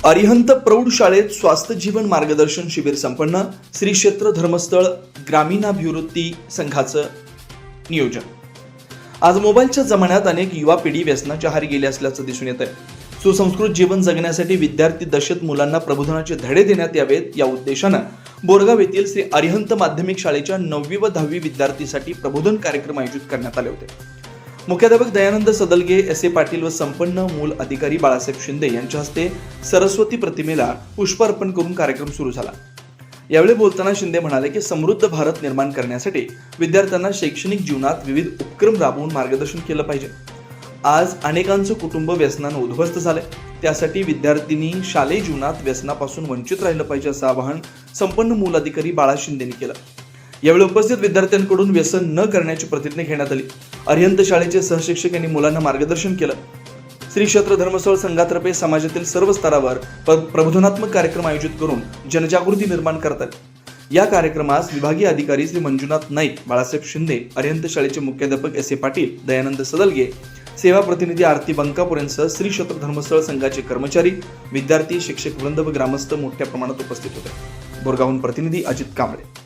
अरिहंत प्रौढ शाळेत स्वास्थ्य जीवन मार्गदर्शन शिबिर संपन्न. श्री क्षेत्र धर्मस्थळ ग्रामीणाभिवृद्धी संघाचं नियोजन. आज मोबाईलच्या जमान्यात अनेक युवा पिढी व्यसनाच्या आहारी गेली असल्याचं दिसून येत आहे. सुसंस्कृत जीवन जगण्यासाठी विद्यार्थी दशेत मुलांना प्रबोधनाचे धडे देण्यात यावेत या उद्देशानं बोरगाव येथील श्री अरिहंत माध्यमिक शाळेच्या 9वी व 10वी विद्यार्थीसाठी प्रबोधन कार्यक्रम आयोजित करण्यात आले होते. मुख्याध्यापक दयानंद सदलगे, एस.ए. पाटील व संपन्न मूल अधिकारी बाळासाहेब शिंदे यांच्या हस्ते सरस्वती प्रतिमेला पुष्प अर्पण करून कार्यक्रम सुरू झाला. यावेळी बोलताना शिंदे म्हणाले की समृद्ध भारत निर्माण करण्यासाठी विद्यार्थ्यांना शैक्षणिक जीवनात विविध उपक्रम राबवून मार्गदर्शन केलं पाहिजे. आज अनेकांचं कुटुंब व्यसनानं उद्ध्वस्त झालंय. त्यासाठी विद्यार्थ्यांनी शालेय जीवनात व्यसनापासून वंचित राहिलं पाहिजे असं आवाहन संपन्न मूल अधिकारी बाळा शिंदेंनी केलं. यावेळी उपस्थित विद्यार्थ्यांकडून व्यसन न करण्याची प्रतिज्ञा घेण्यात आली. अरिहंत शाळेचे सहशिक्षक यांनी मुलांना मार्गदर्शन केलं. श्री क्षेत्र धर्मस्थळ संघातर्फे समाजातील सर्व स्तरावर प्रबोधनात्मक कार्यक्रम आयोजित करून जनजागृती निर्माण करतात. या कार्यक्रमास विभागीय अधिकारी श्री मंजुनाथ नाईक, बाळासाहेब शिंदे, अरिहंत शाळेचे मुख्याध्यापक एस.ए. पाटील, दयानंद सदलगे, सेवा प्रतिनिधी आरती बंकापूर यांसह श्री क्षेत्र धर्मस्थळ संघाचे कर्मचारी, विद्यार्थी, शिक्षक वृंद व ग्रामस्थ मोठ्या प्रमाणात उपस्थित होते. बोरगावहून प्रतिनिधी अजित कांबळे.